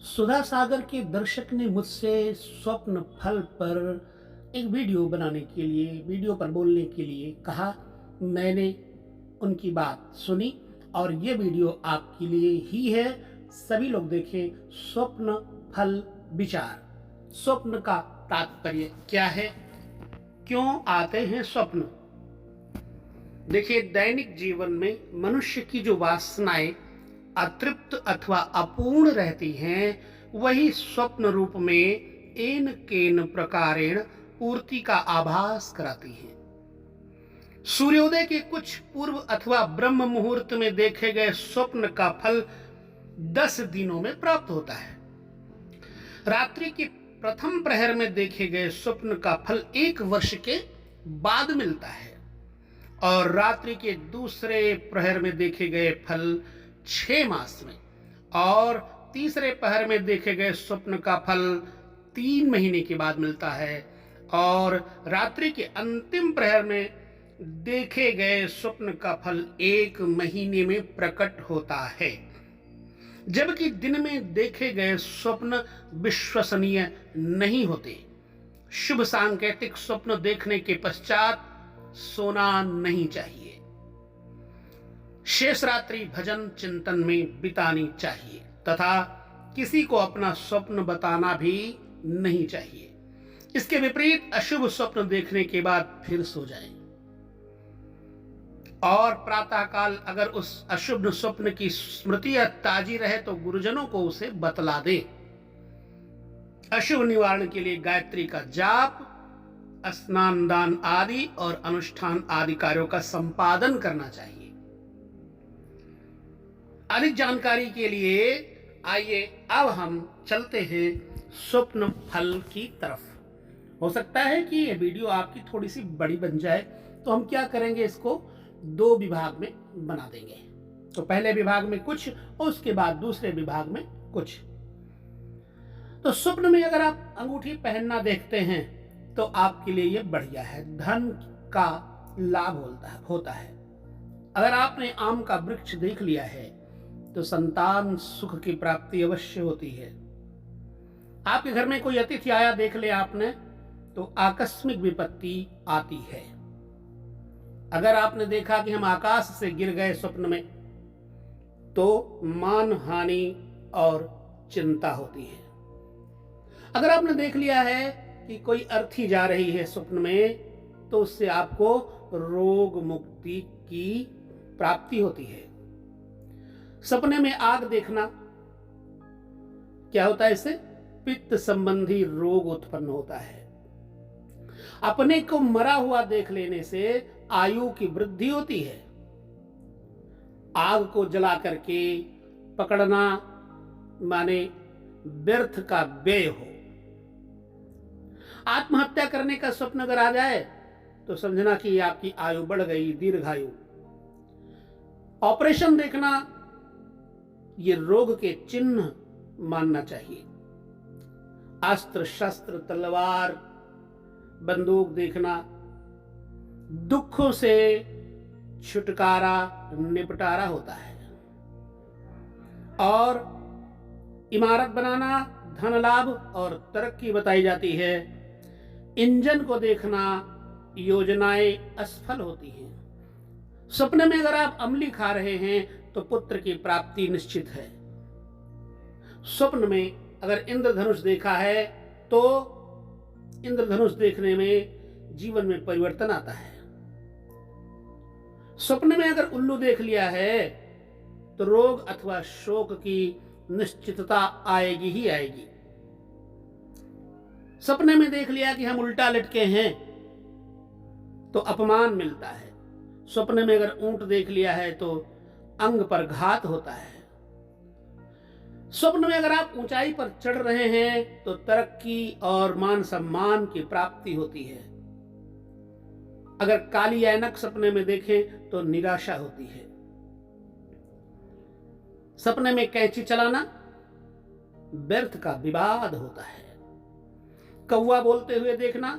सुधा सागर के दर्शक ने मुझसे स्वप्न फल पर एक वीडियो बनाने के लिए, वीडियो पर बोलने के लिए कहा। मैंने उनकी बात सुनी और ये वीडियो आपके लिए ही है। सभी लोग देखें। स्वप्न फल विचार। स्वप्न का तात्पर्य क्या है? क्यों आते हैं स्वप्न? देखिए, दैनिक जीवन में मनुष्य की जो वासनाएं अतृप्त अथवा अपूर्ण रहती हैं, वही स्वप्न रूप में एन केन प्रकारेण पूर्ति का आभास कराती हैं। सूर्योदय के कुछ पूर्व अथवा ब्रह्म मुहूर्त में देखे गए स्वप्न का फल 10 दिनों में प्राप्त होता है। रात्रि के प्रथम प्रहर में देखे गए स्वप्न का फल 1 वर्ष के बाद मिलता है और रात्रि के दूसरे प्रहर में देखे गए फल 6 मास में और तीसरे पहर में देखे गए स्वप्न का फल 3 महीने के बाद मिलता है और रात्रि के अंतिम प्रहर में देखे गए स्वप्न का फल 1 महीने में प्रकट होता है। जबकि दिन में देखे गए स्वप्न विश्वसनीय नहीं होते। शुभ सांकेतिक स्वप्न देखने के पश्चात सोना नहीं चाहिए। शेष रात्रि भजन चिंतन में बितानी चाहिए तथा किसी को अपना स्वप्न बताना भी नहीं चाहिए। इसके विपरीत अशुभ स्वप्न देखने के बाद फिर सो जाएं और प्रातःकाल अगर उस अशुभ स्वप्न की स्मृति ताजी रहे तो गुरुजनों को उसे बतला दे। अशुभ निवारण के लिए गायत्री का जाप, स्नान दान आदि और अनुष्ठान आदि कार्यों का संपादन करना चाहिए। अधिक जानकारी के लिए आइए अब हम चलते हैं स्वप्न फल की तरफ। हो सकता है कि ये वीडियो आपकी थोड़ी सी बड़ी बन जाए, तो हम क्या करेंगे, इसको 2 विभाग में बना देंगे। तो पहले विभाग में कुछ और उसके बाद दूसरे विभाग में कुछ। तो स्वप्न में अगर आप अंगूठी पहनना देखते हैं तो आपके लिए ये बढ़िया है, धन का लाभ होता है। अगर आपने आम का वृक्ष देख लिया है तो संतान सुख की प्राप्ति अवश्य होती है। आपके घर में कोई अतिथि आया देख ले आपने तो आकस्मिक विपत्ति आती है। अगर आपने देखा कि हम आकाश से गिर गए स्वप्न में तो मान हानि और चिंता होती है। अगर आपने देख लिया है कि कोई अर्थी जा रही है स्वप्न में तो उससे आपको रोग मुक्ति की प्राप्ति होती है। सपने में आग देखना क्या होता है? इससे पित्त संबंधी रोग उत्पन्न होता है। अपने को मरा हुआ देख लेने से आयु की वृद्धि होती है। आग को जला करके पकड़ना माने व्यर्थ का व्यय हो। आत्महत्या करने का स्वप्न अगर आ जाए तो समझना कि आपकी आयु बढ़ गई, दीर्घायु। ऑपरेशन देखना ये रोग के चिन्ह मानना चाहिए। अस्त्र शस्त्र तलवार बंदूक देखना दुखों से छुटकारा निपटारा होता है। और इमारत बनाना धन लाभ और तरक्की बताई जाती है। इंजन को देखना योजनाएं असफल होती हैं। सपने में अगर आप अमली खा रहे हैं तो पुत्र की प्राप्ति निश्चित है। स्वप्न में अगर इंद्रधनुष देखा है तो इंद्रधनुष देखने में जीवन में परिवर्तन आता है। स्वप्न में अगर उल्लू देख लिया है तो रोग अथवा शोक की निश्चितता आएगी ही आएगी। सपने में देख लिया कि हम उल्टा लटके हैं तो अपमान मिलता है। स्वप्न में अगर ऊंट देख लिया है तो अंग पर घात होता है। स्वप्न में अगर आप ऊंचाई पर चढ़ रहे हैं तो तरक्की और मान सम्मान की प्राप्ति होती है। अगर काली ऐनक सपने में देखें तो निराशा होती है। सपने में कैंची चलाना व्यर्थ का विवाद होता है। कौवा बोलते हुए देखना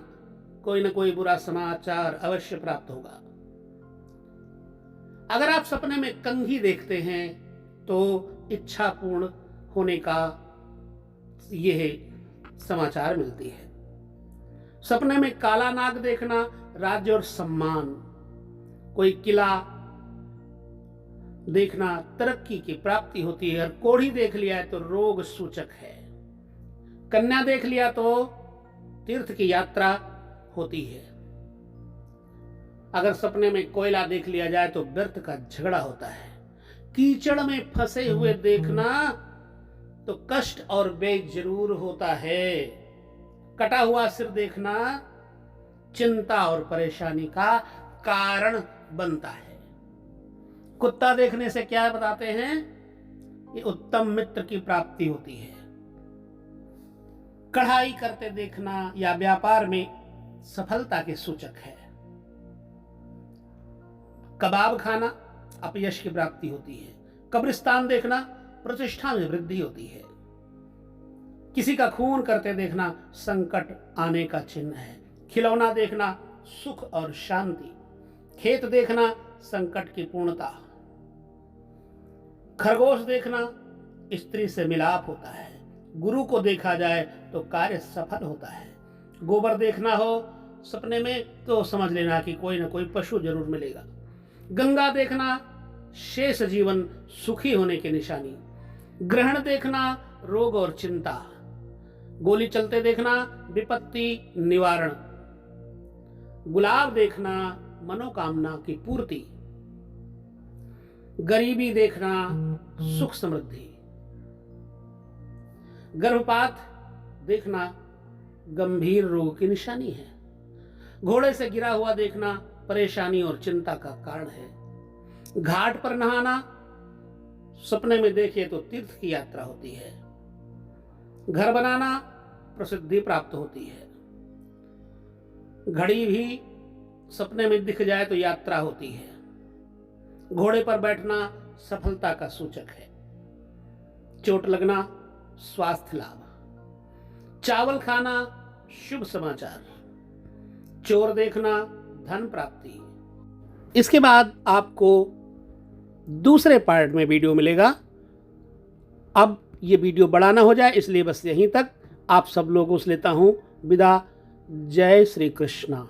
कोई न कोई बुरा समाचार अवश्य प्राप्त होगा। अगर आप सपने में कंघी देखते हैं तो इच्छा पूर्ण होने का यह समाचार मिलती है। सपने में काला नाग देखना राज्य और सम्मान, कोई किला देखना तरक्की की प्राप्ति होती है। और कोढ़ी देख लिया है तो रोग सूचक है। कन्या देख लिया तो तीर्थ की यात्रा होती है। अगर सपने में कोयला देख लिया जाए तो व्यर्थ का झगड़ा होता है। कीचड़ में फंसे हुए देखना तो कष्ट और बेग जरूर होता है। कटा हुआ सिर देखना चिंता और परेशानी का कारण बनता है। कुत्ता देखने से क्या बताते हैं? ये उत्तम मित्र की प्राप्ति होती है। कढ़ाई करते देखना या व्यापार में सफलता के सूचक है। कबाब खाना अपयश की प्राप्ति होती है। कब्रिस्तान देखना प्रतिष्ठा में वृद्धि होती है। किसी का खून करते देखना संकट आने का चिन्ह है। खिलौना देखना सुख और शांति। खेत देखना संकट की पूर्णता। खरगोश देखना स्त्री से मिलाप होता है। गुरु को देखा जाए तो कार्य सफल होता है। गोबर देखना हो सपने में तो समझ लेना कि कोई ना कोई पशु जरूर मिलेगा। गंगा देखना शेष जीवन सुखी होने की निशानी। ग्रहण देखना रोग और चिंता। गोली चलते देखना विपत्ति निवारण। गुलाब देखना मनोकामना की पूर्ति। गरीबी देखना सुख समृद्धि। गर्भपात देखना गंभीर रोग की निशानी है। घोड़े से गिरा हुआ देखना परेशानी और चिंता का कारण है। घाट पर नहाना सपने में देखे तो तीर्थ की यात्रा होती है। घर बनाना प्रसिद्धि प्राप्त होती है। घड़ी भी सपने में दिख जाए तो यात्रा होती है। घोड़े पर बैठना सफलता का सूचक है। चोट लगना स्वास्थ्य लाभ। चावल खाना शुभ समाचार। चोर देखना धन प्राप्ति। इसके बाद आपको दूसरे पार्ट में वीडियो मिलेगा। अब ये वीडियो बड़ा ना हो जाए इसलिए बस यहीं तक आप सब लोगों से लेता हूं विदा। जय श्री कृष्णा।